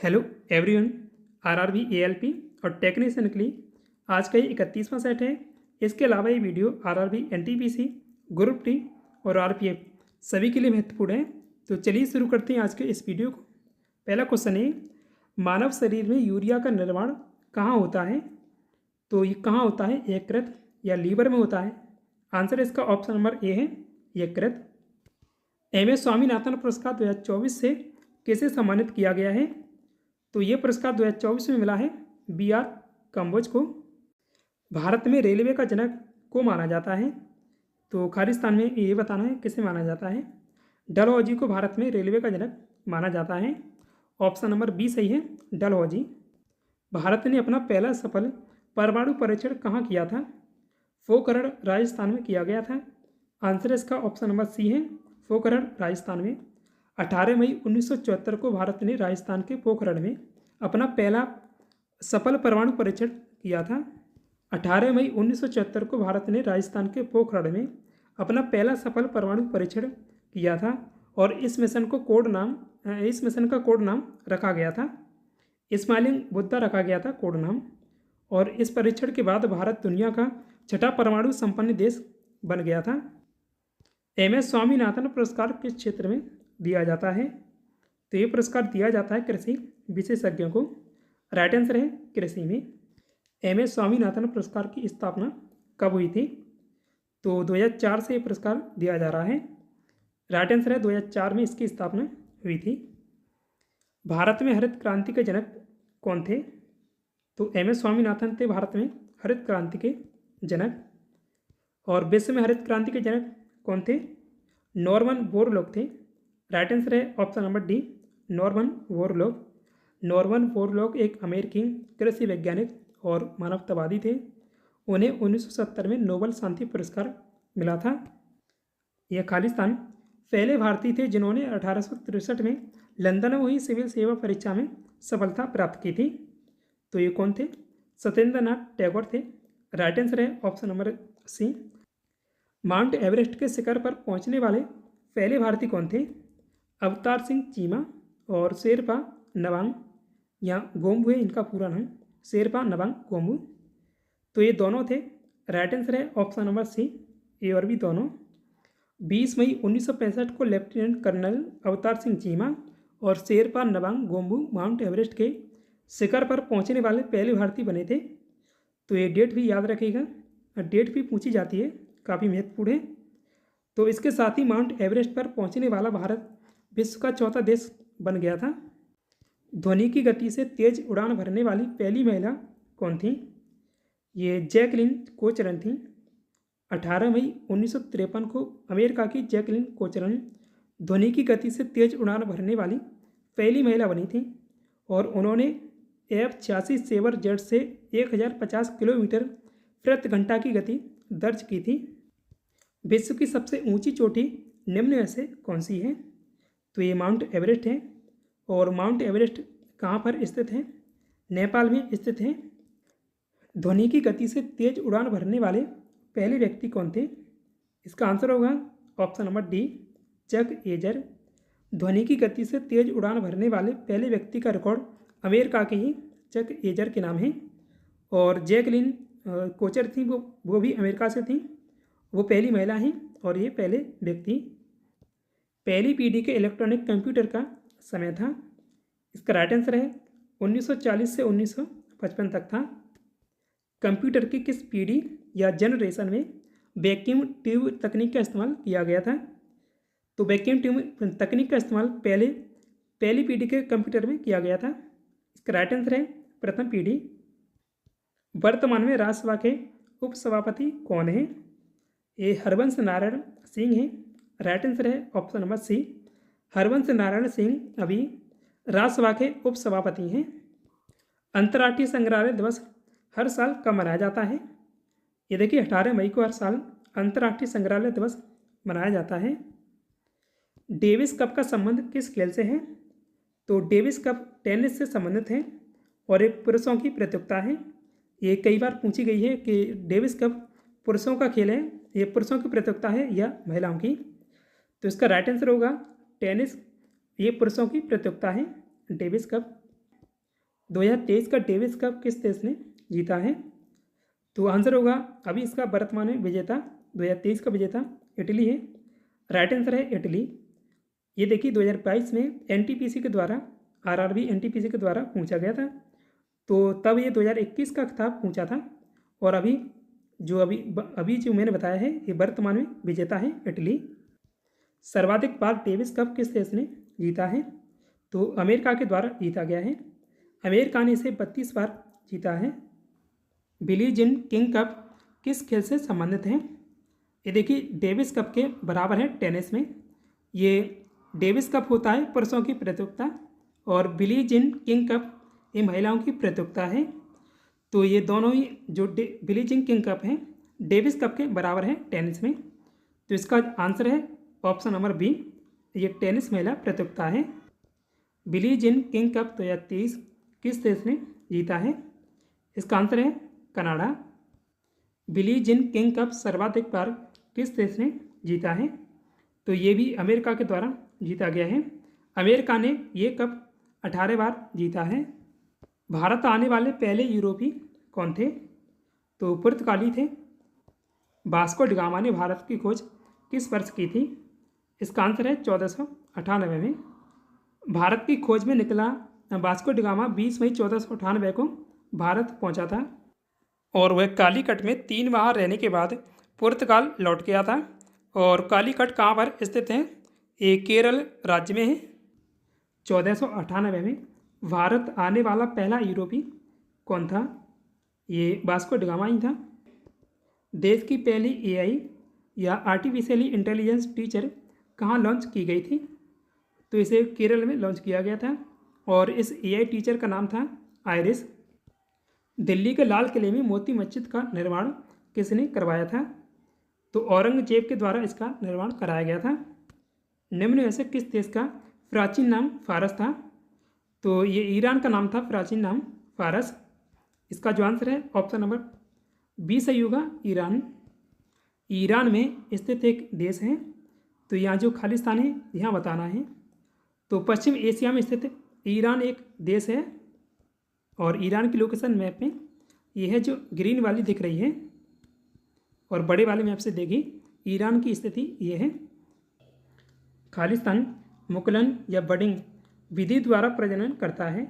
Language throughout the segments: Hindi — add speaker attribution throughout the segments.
Speaker 1: Hello everyone. आरआरबी एएलपी और टेक्नीशियन के लिए आज का ये 31वां सेट है। इसके अलावा ये video RRB NTPC, group D और आरपीएफ सभी के लिए महत्वपूर्ण है। तो चलिए शुरू करते हैं आज के इस वीडियो को। पहला क्वेश्चन है, मानव शरीर में यूरिया का निर्माण कहाँ होता है? तो ये कहाँ होता है? यकृत या लीवर में होता है। आंसर इसका ऑप्शन नंबर ए है, यकृत। एमएस स्वामीनाथन पुरस्कार 2024 से किसे सम्मानित किया गया है? तो ये पुरस्कार 2024 में मिला है बी.आर. कंबोज को। भारत में रेलवे का जनक को माना जाता है? तो खालिस्तान में ये बताना है किसे माना जाता है। डलहौजी को भारत में रेलवे का जनक माना जाता है। ऑप्शन नंबर बी सही है, डलहौजी। भारत ने अपना पहला सफल परमाणु परीक्षण कहाँ किया था? पोखरण, राजस्थान में किया गया था। आंसर इसका ऑप्शन नंबर सी है, पोखरण, राजस्थान में। 18 मई 1974 को भारत ने राजस्थान के पोखरण में अपना पहला सफल परमाणु परीक्षण किया था। 18 मई 1974 को भारत ने राजस्थान के पोखरण में अपना पहला सफल परमाणु परीक्षण किया था और इस मिशन का कोड नाम रखा गया था स्माइलिंग बुद्धा रखा गया था कोड नाम। और इस परीक्षण के बाद भारत दुनिया का छठा परमाणु संपन्न देश बन गया था। एमएस स्वामीनाथन पुरस्कार किस क्षेत्र में दिया जाता है? तो ये पुरस्कार दिया जाता है कृषि विशेषज्ञों को। राइट आंसर है कृषि में। एमएस स्वामीनाथन पुरस्कार की स्थापना कब हुई थी? तो 2004 से ये पुरस्कार दिया जा रहा है। राइट आंसर है 2004 में इसकी स्थापना हुई थी। भारत में हरित क्रांति के जनक कौन थे? तो एमएस स्वामीनाथन थे भारत में हरित क्रांति के जनक। और विश्व में हरित क्रांति के जनक कौन थे? नॉर्मन बोरलॉग थे। राइट आंसर है option number D, Norman Borlaug. Norman Borlaug एक अमेरिकी कृषि वैज्ञानिक और मानवतावादी थे। उन्हें 1970 में नोबेल शांति पुरस्कार मिला था। यह खालिस्तान पहले भारतीय थे जिन्होंने 1863 में लंदन में हुई सिविल सेवा परीक्षा में सफलता प्राप्त की थी। तो ये कौन थे? सत्येंद्र नाथ टैगोर थे। राइट आंसर है option number C. Mount Everest के शिखर पर पहुंचने वाले पहले भारतीय कौन थे? अवतार सिंह चीमा और शेरपा नवांग या गोम्बू है इनका पूरा नाम, शेरपा नवांग गोम्बू। तो ये दोनों थे। राइट आंसर है ऑप्शन नंबर सी, ए और बी दोनों। 20 मई 1965 को लेफ्टिनेंट कर्नल अवतार सिंह चीमा और शेरपा नवांग गोम्बू माउंट एवरेस्ट के शिखर पर पहुंचने वाले पहले भारतीय बने थे। तो ये डेट भी याद रखिएगा, डेट भी पूछी जाती है, काफ़ी महत्वपूर्ण है। तो इसके साथ ही माउंट एवरेस्ट पर पहुंचने वाला भारत विश्व का चौथा देश बन गया था। ध्वनि की गति से तेज उड़ान भरने वाली पहली महिला कौन थी? ये जैकलिन कोचरन थी। 18 मई 1953 को अमेरिका की जैकलिन कोचरन ध्वनि की गति से तेज उड़ान भरने वाली पहली महिला बनी थी और उन्होंने F-86 सेवर जेट से 1050 किलोमीटर प्रति घंटा की गति दर्ज की थी। विश्व की सबसे ऊंची चोटी निम्न में से कौन सी है? तो ये माउंट एवरेस्ट है। और माउंट एवरेस्ट कहाँ पर स्थित है? नेपाल में स्थित है। ध्वनि की गति से तेज उड़ान भरने वाले पहले व्यक्ति कौन थे? इसका आंसर होगा ऑप्शन नंबर डी, चक एजर। ध्वनि की गति से तेज उड़ान भरने वाले पहले व्यक्ति का रिकॉर्ड अमेरिका के ही चक एजर के नाम है। और जैकलिन कोचर थी, वो भी अमेरिका से थी। वो पहली महिला हैं और ये पहले व्यक्ति। पहली पीढ़ी के इलेक्ट्रॉनिक कंप्यूटर का समय था। इसका राइट आंसर है 1940 से 1955 तक था। कंप्यूटर की किस पीढ़ी या जनरेशन में वैक्यूम ट्यूब तकनीक का इस्तेमाल किया गया था? तो वैक्यूम ट्यूब तकनीक का इस्तेमाल पहली पीढ़ी के कंप्यूटर में किया गया था। इसका राइट आंसर है प्रथम पीढ़ी। वर्तमान में राज्यसभा के उपसभापति कौन है? ये हरवंश नारायण सिंह है। राइट आंसर है option number C, Harivansh Narayan Singh अभी राज्यसभा के उपसभापति हैं। अंतर्राष्ट्रीय संग्रहालय दिवस हर साल कब मनाया जाता है? ये देखिए 18 मई को हर साल अंतर्राष्ट्रीय संग्रहालय दिवस मनाया जाता है। डेविस कप का संबंध किस खेल से है? तो डेविस कप टेनिस से संबंधित है और एक पुरुषों की प्रतियोगिता है। ये कई बार पूछी गई है कि डेविस कप पुरुषों का खेल है, ये पुरुषों की प्रतियोगिता है या महिलाओं की? तो इसका राइट आंसर होगा टेनिस, ये पुरुषों की प्रतियोगिता है डेविस कप। 2023 का डेविस कप किस देश ने जीता है? तो आंसर होगा अभी इसका वर्तमान में विजेता 2023 का विजेता इटली है। राइट आंसर है इटली। ये देखिए 2022 में एनटीपीसी के द्वारा आरआरबी एनटीपीसी के द्वारा पूछा गया था, तो तब ये 2021 का खिताब पूछा था। और अभी जो मैंने बताया है ये वर्तमान में विजेता है इटली। सर्वाधिक बार डेविस कप किस देश ने जीता है? तो अमेरिका के द्वारा जीता गया है। अमेरिका ने इसे 32 बार जीता है। बिली जीन किंग कप किस खेल से संबंधित है? ये देखिए डेविस कप के बराबर है टेनिस में। ये डेविस कप होता है पुरुषों की प्रतियोगिता और बिली जीन किंग कप ये महिलाओं की प्रतियोगिता है। तो ये दोनों ही जो बिली जीन किंग कप है डेविस कप के बराबर है टेनिस में। तो इसका आंसर है ऑप्शन नंबर बी, ये टेनिस महिला प्रतियोगिता है। बिली जीन किंग कप 2023 किस देश ने जीता है? इसका आंसर है Canada. Billie Jean King cup सर्वाधिक बार किस देश ने जीता है? तो ये भी अमेरिका के द्वारा जीता गया है। अमेरिका ने ये कप 18 बार जीता है। भारत आने वाले पहले यूरोपीय कौन थे? तो पुर्तगाली थे। वास्को डी गामा ने भारत की खोज किस वर्ष की थी? इसका आंसर है 1498 में। भारत की खोज में निकला वास्को डी गामा 20 मई 1498 को भारत पहुंचा था और वह कालीकट में 3 माह रहने के बाद पुर्तगाल लौट गया था। और कालीकट कहाँ पर स्थित है? ये केरल राज्य में है। 1498 में भारत आने वाला पहला यूरोपीय कौन था? ये वास्को डी गामा ही था। देश की पहली एआई या आर्टिफिशियली इंटेलिजेंस टीचर कहाँ लॉन्च की गई थी? तो इसे केरल में लॉन्च किया गया था और इस एआई टीचर का नाम था आयरिस। दिल्ली के लाल किले में मोती मस्जिद का निर्माण किसने करवाया था? तो औरंगजेब के द्वारा इसका निर्माण कराया गया था। निम्न में से किस देश का प्राचीन नाम फारस था? तो ये ईरान का नाम था प्राचीन नाम फारस। इसका जो आंसर है ऑप्शन नंबर बी सही होगा ईरान। ईरान में स्थित एक देश है, तो यहाँ जो खालिस्तान है यहाँ बताना है। तो पश्चिम एशिया में स्थित ईरान एक देश है और ईरान की लोकेशन मैप में ये है जो ग्रीन वाली दिख रही है और बड़े वाले मैप से देखिए ईरान की स्थिति ये है। खालिस्तान मुकुलन या बडिंग विधि द्वारा प्रजनन करता है।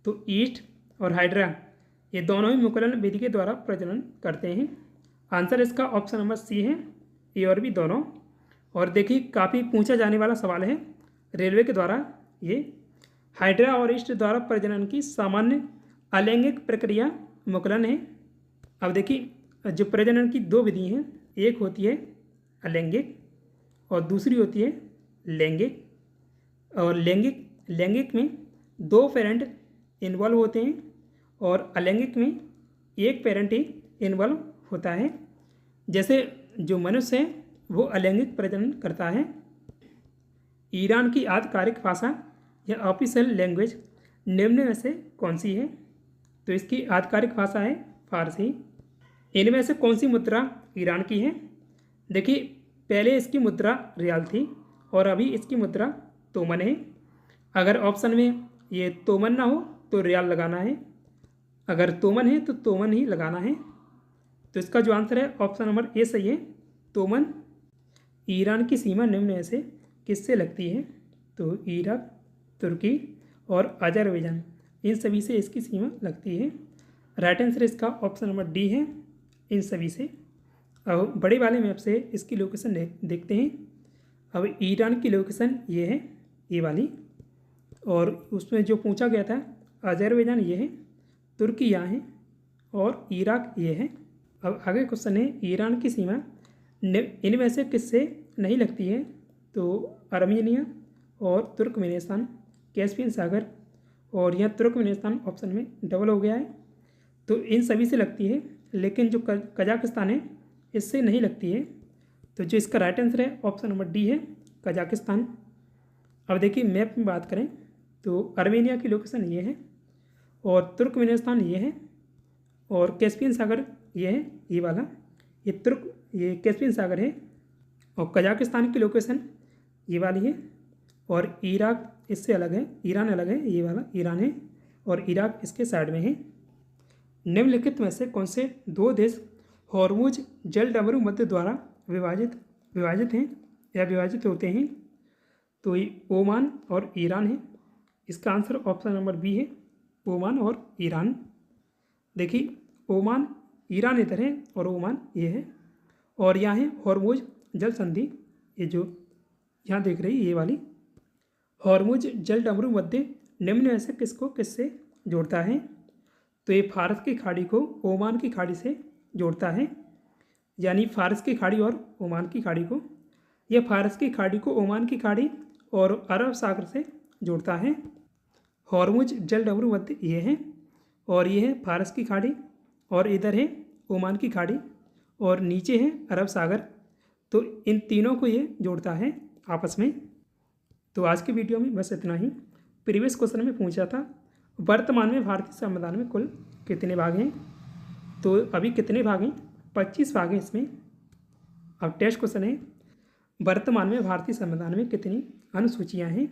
Speaker 1: तो ईस्ट और हाइड्रा ये दोनों ही मुकुलन विधि के द्वारा प्रजनन करते हैं। आंसर इसका ऑप्शन नंबर सी है, ए और बी दोनों। और देखिए काफ़ी पूछा जाने वाला सवाल है रेलवे के द्वारा। ये हाइड्रा और ईस्ट द्वारा प्रजनन की सामान्य अलैंगिक प्रक्रिया मुकुलन है। अब देखिए जो प्रजनन की दो विधि हैं, एक होती है अलैंगिक और दूसरी होती है लैंगिक। और लैंगिक में 2 पेरेंट इन्वॉल्व होते हैं और अलैंगिक में 1 पेरेंट ही इन्वॉल्व होता है। जैसे जो मनुष्य है वो अलैंगिक प्रजनन करता है। ईरान की आधिकारिक भाषा या ऑफिशियल लैंग्वेज निम्न में से कौन सी है? तो इसकी आधिकारिक भाषा है फारसी। इनमें से कौन सी मुद्रा ईरान की है? देखिए पहले इसकी मुद्रा रियाल थी और अभी इसकी मुद्रा तोमन है। अगर ऑप्शन में ये तोमन ना हो तो रियाल लगाना है, अगर तोमन है तो तोमन ही लगाना है। तो इसका जो आंसर है ऑप्शन नंबर ए सही है, तोमन। ईरान की सीमा निम्न में से किससे लगती है? तो इराक, तुर्की और अजरबैजान इन सभी से इसकी सीमा लगती है। राइट आंसर इसका ऑप्शन नंबर डी है, इन सभी से। अब बड़े वाले मैप से इसकी लोकेशन देखते हैं। अब ईरान की लोकेशन ये है, ये वाली, और उसमें जो पूछा गया था अजरबैजान ये है, तुर्की यहाँ है और इराक ये है। अब आगे क्वेश्चन है ईरान की सीमा इनमें से किससे नहीं लगती है? तो आर्मेनिया और तुर्कमेनिस्तान, कैस्पियन सागर, और यह तुर्कमेनिस्तान ऑप्शन में डबल हो गया है। तो इन सभी से लगती है, लेकिन जो कजाकिस्तान है इससे नहीं लगती है। तो जो इसका राइट आंसर है ऑप्शन नंबर डी है, कजाकिस्तान। अब देखिए मैप में बात करें तो आर्मेनिया की लोकेशन ये है और तुर्कमेनिस्तान ये है और कैस्पियन सागर ये है, ये वाला, ये कैस्पियन सागर है। और कजाकिस्तान की लोकेशन ये वाली है और इराक इससे अलग है, ईरान अलग है, ये वाला ईरान है। और इराक इसके साइड में है। निम्नलिखित में से कौन से दो देश हॉर्मुज जलडमरू मध्य द्वारा विभाजित हैं या विभाजित होते हैं? तो ये ओमान और ईरान है। इसका आंसर ऑप्शन नंबर बी है, ओमान और ईरान। देखिए ओमान, ईरान इधर है और ओमान ये है, और यहाँ है हॉर्मुज जल संधि, ये जो यहाँ देख रही है ये वाली। हॉर्मुज जलडमरू मध्य निम्न में से किसको किससे जोड़ता है? तो ये फारस की खाड़ी को ओमान की खाड़ी से जोड़ता है, यानी फारस की खाड़ी और ओमान की खाड़ी को। यह फारस की खाड़ी को ओमान की खाड़ी और अरब सागर से जोड़ता है। हॉर्मुज जलडमरू मध्य ये है, और ये है फारस की खाड़ी, और इधर है ओमान की खाड़ी, और नीचे है अरब सागर। तो इन तीनों को ये जोड़ता है आपस में। तो आज की वीडियो में बस इतना ही। प्रीवियस क्वेश्चन में पूछा था वर्तमान में भारतीय संविधान में कुल कितने भाग हैं? तो अभी कितने भाग हैं? 25 भाग हैं इसमें। अब टेस्ट क्वेश्चन है, वर्तमान में भारतीय संविधान में कितनी अनुसूचियाँ हैं?